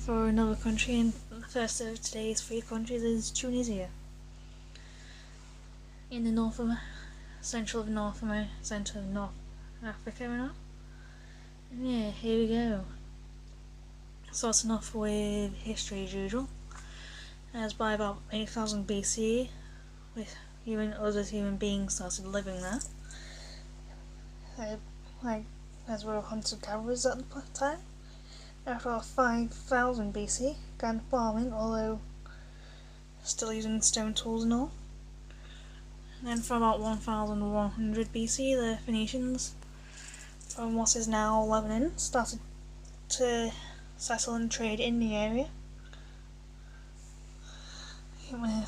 for another country, and the first of today's 3 countries is Tunisia. In the centre of North Africa now. And yeah, here we go. Starting off with history as usual. As by about 8000 BC, with other human beings started living there. As were hunter-gatherers at the time. After about 5000 BC, began farming, although still using stone tools and all. And then from about 1100 BC, the Phoenicians, from what is now Lebanon, started to settle and trade in the area.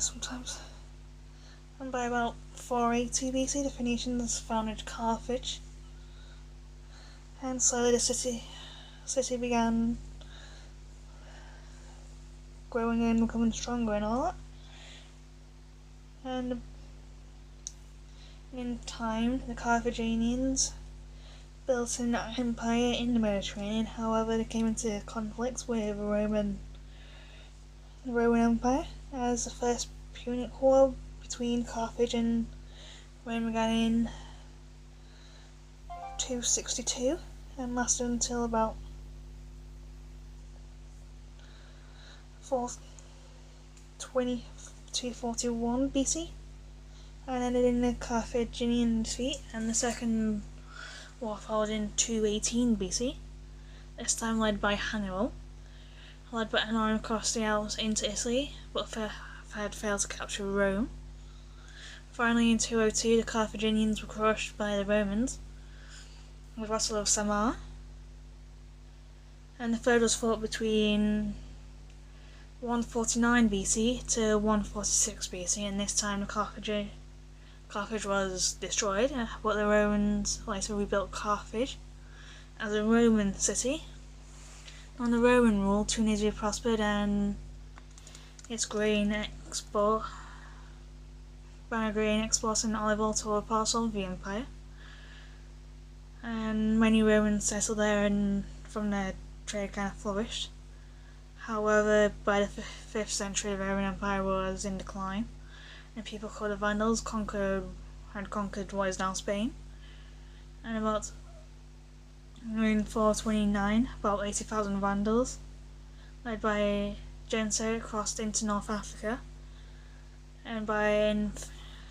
Sometimes. And by about 480 BC, the Phoenicians founded Carthage, and slowly the city began growing and becoming stronger and all that. And in time, the Carthaginians built an empire in the Mediterranean. However, they came into conflicts with the Roman Empire, as the First Punic War between Carthage and Rome began in 262 and lasted until about 241 BC, and ended in the Carthaginian defeat. And the second war followed in 218 BC, this time led by Hannibal, led by an army across the Alps into Italy, but had failed to capture Rome. Finally, in 202, the Carthaginians were crushed by the Romans with the Battle of Samar, and the third was fought between 149 BC to 146 BC, and this time the Carthage was destroyed, but the Romans later rebuilt Carthage as a Roman city. Under Roman rule, Tunisia prospered, and its grain exports and olive oil to other parts of the empire. And many Romans settled there, and from there trade kind of flourished. However, by the 5th century, the Roman Empire was in decline, and people called the Vandals had conquered what is now Spain. And in 429, about 80,000 Vandals, led by Genseric, crossed into North Africa, and by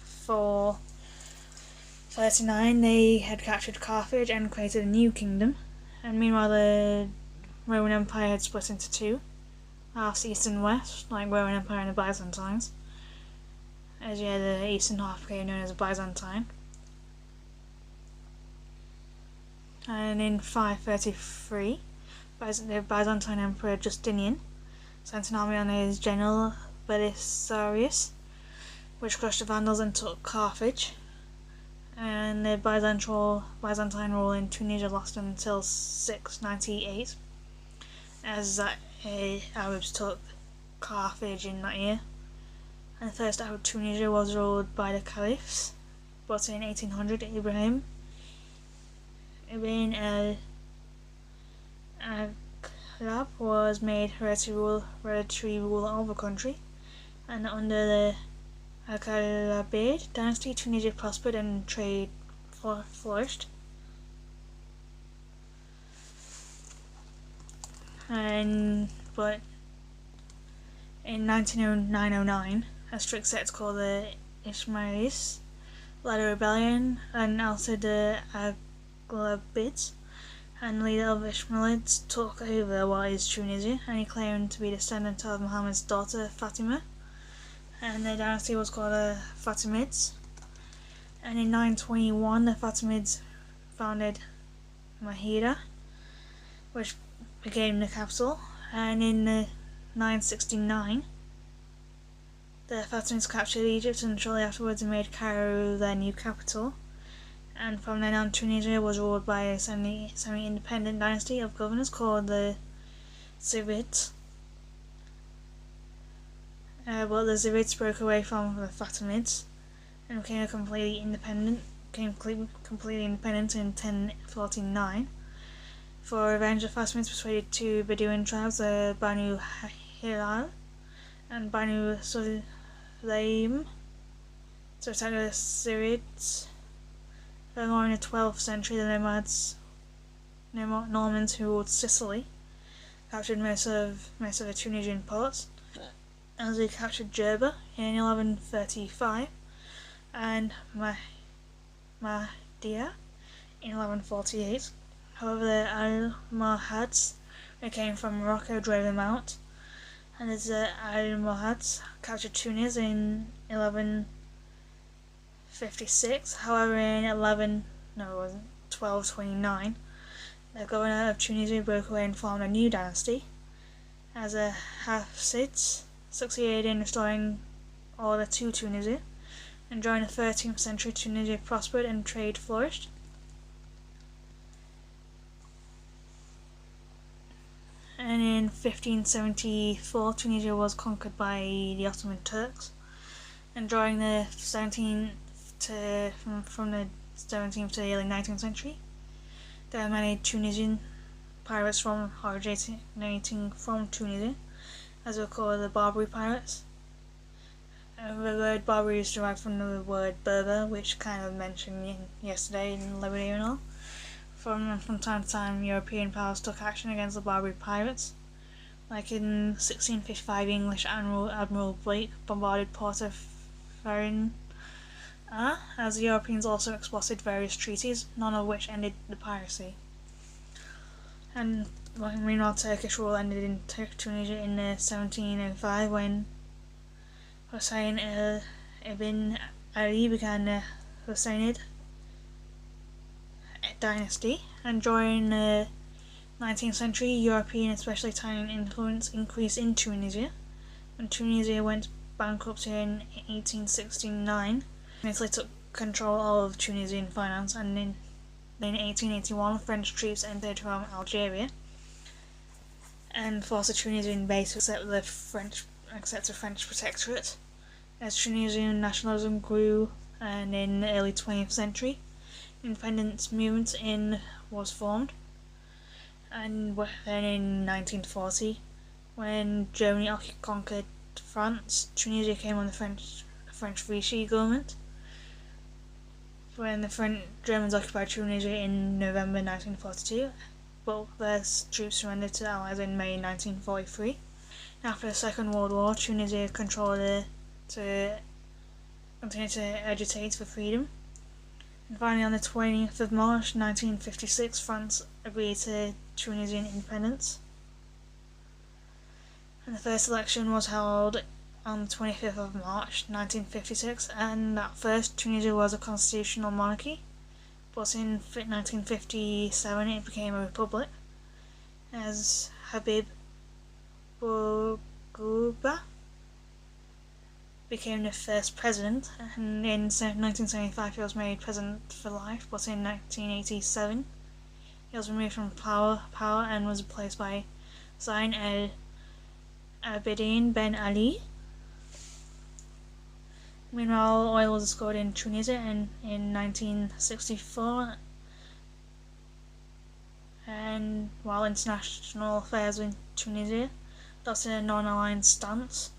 439 they had captured Carthage and created a new kingdom. And meanwhile, the Roman Empire had split into two, half east and west, like Roman Empire and the Byzantines. As the eastern half became known as Byzantine. And in 533, the Byzantine Emperor Justinian sent an army on his general Belisarius, which crushed the Vandals and took Carthage. And the Byzantine rule in Tunisia lasted until 698, as Arabs took Carthage in that year. And the first Arab Tunisia was ruled by the caliphs, but in 1800 Ibn al-Akhlab was made hereditary ruler of the country, and under the Akhlabid dynasty, Tunisia prospered and trade flourished. But in 1909, a strict sect called the Ismailis led a rebellion and ousted the Aghlabids, and the leader of the Ismailids took over what is Tunisia, and he claimed to be descendant of Muhammad's daughter Fatima, and the dynasty was called the Fatimids. And in 921 the Fatimids founded Mahida, which became the capital, and in 969 the Fatimids captured Egypt, and shortly afterwards they made Cairo their new capital. And from then on, Tunisia was ruled by a semi-independent dynasty of governors called the Zivids. But the Zivids broke away from the Fatimids and became completely independent in 1049. For revenge, the Fatimid persuaded two Bedouin tribes, the Banu Hilal and Banu Sulaim, to attack the Syrians. Furthermore, in the 12th century, the Normans who ruled Sicily captured most of the Tunisian ports, as they captured Jerba in 1135 and Mahdia in 1148. However, the Almohads, who came from Morocco, drove them out, and as the Almohads captured Tunis in 1156. However, in 1229, the governor of Tunisia broke away and formed a new dynasty, as the Hafsids succeeded in restoring order to Tunisia, and during the 13th century Tunisia prospered and trade flourished. And in 1574 Tunisia was conquered by the Ottoman Turks, and during the 17th from the 17th to the early 19th century there were many Tunisian pirates originating from Tunisia, as we call the Barbary pirates. The word Barbary is derived from the word Berber, which kind of mentioned yesterday in Liberty and all. From time to time, European powers took action against the Barbary pirates. Like in 1655, English Admiral Blake bombarded Port of Farin, as the Europeans also exploded various treaties, none of which ended the piracy. And meanwhile, Turkish rule ended in Tunisia in 1705 when Hussein ibn Ali began the Husseinid dynasty, and during the 19th century, European, especially Italian influence increased in Tunisia. When Tunisia went bankrupt in 1869, Italy took control of Tunisian finance, and in 1881 French troops entered from Algeria and forced the Tunisian base to accept the French protectorate. As Tunisian nationalism grew, and in the early 20th century, independence movement was formed. And then in 1940, when Germany conquered France, Tunisia came under French Vichy government. When the Germans occupied Tunisia in November 1942, but their troops surrendered to the Allies in May 1943. After the Second World War, Tunisia continued to agitate for freedom. And finally, on the 20th of March 1956, France agreed to Tunisian independence. And the first election was held on the 25th of March 1956, and at first Tunisia was a constitutional monarchy, but in 1957 it became a republic, as Habib Bourguiba became the first president, and in 1975 he was made president for life, but in 1987 he was removed from power and was replaced by Zain el-Abidine Ben Ali. Meanwhile, oil was discovered in Tunisia in 1964, and while international affairs in Tunisia adopted a non-aligned stance.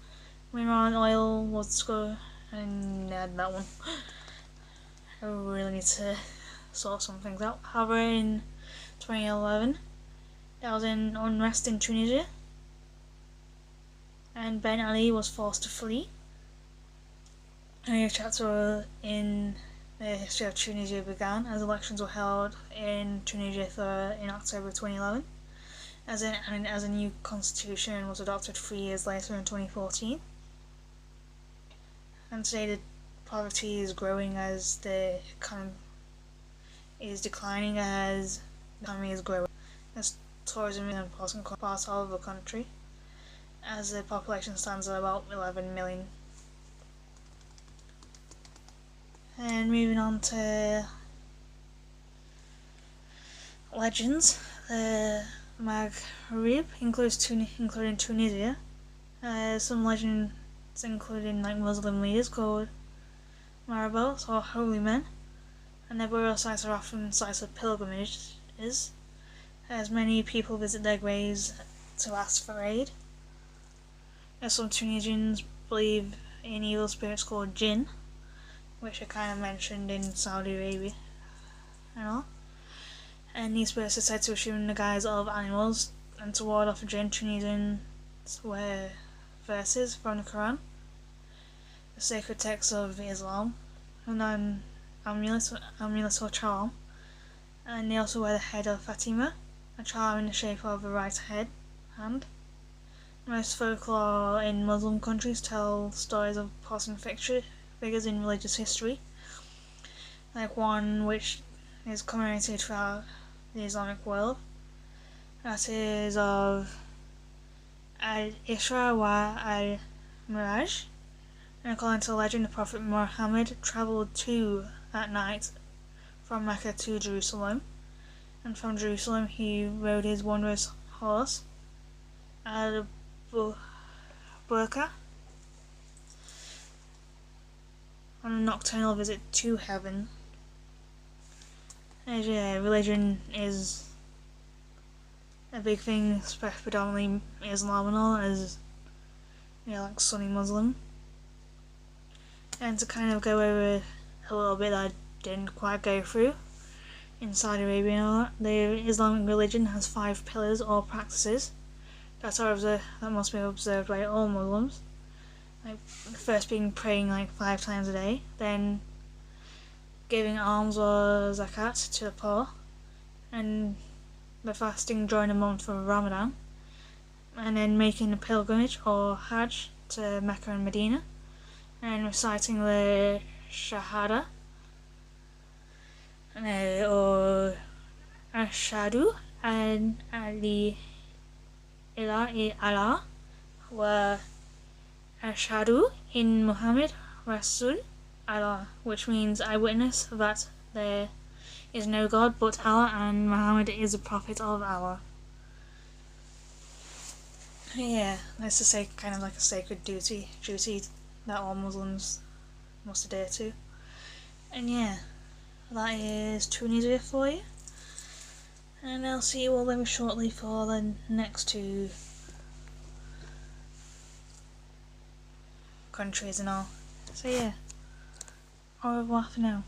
Meanwhile, oil was discovered, and that one. I really need to sort some things out. However, in 2011, there was an unrest in Tunisia, and Ben Ali was forced to flee. A new chapter in the history of Tunisia began, as elections were held in Tunisia in October 2011, as a new constitution was adopted 3 years later in 2014. And today the poverty is growing as the economy is declining, as the economy is growing, as tourism is an important part of the country, as the population stands at about 11 million. And moving on to legends, the Maghreb including Tunisia. Some legends including Muslim leaders called marabouts or holy men, and their burial sites are often sites of pilgrimages. as many people visit their graves to ask for aid. As some Tunisians believe in evil spirits called jinn, which are kind of mentioned in Saudi Arabia and all. And these spirits are said to assume the guise of animals, and to ward off jinn, Tunisians wear verses from the Quran, the sacred text of Islam, and an amulet or charm. And they also wear the head of Fatima, a charm in the shape of a right hand. Most folklore in Muslim countries tell stories of important figures in religious history, like one which is commemorated throughout the Islamic world. That is of Al-Isra wa Al-Miraj. And according to legend, the Prophet Muhammad travelled at night from Mecca to Jerusalem, and from Jerusalem he rode his wondrous horse, Al-Burqa, on a nocturnal visit to heaven. And yeah, religion is a big thing, especially predominantly Islam and all, as like Sunni Muslim. And to kind of go over a little bit that I didn't quite go through, in Saudi Arabia and all that, the Islamic religion has 5 pillars or practices that must be observed by all Muslims. Like, the first being praying 5 times a day, then giving alms or zakat to the poor, and the fasting during the month of Ramadan, and then making a pilgrimage or Hajj to Mecca and Medina, and reciting the Shahada, or Ashhadu an la ilaha illallah wa Ashhadu in Muhammad Rasul Allah, which means I witness that there is no God but Allah and Muhammad is a prophet of Allah. Yeah, that's to say kind of like a sacred duty that all Muslims must adhere to. And yeah, that is Tunisia for you. And I'll see you all very shortly for the next 2 countries and all. So yeah, au revoir for now.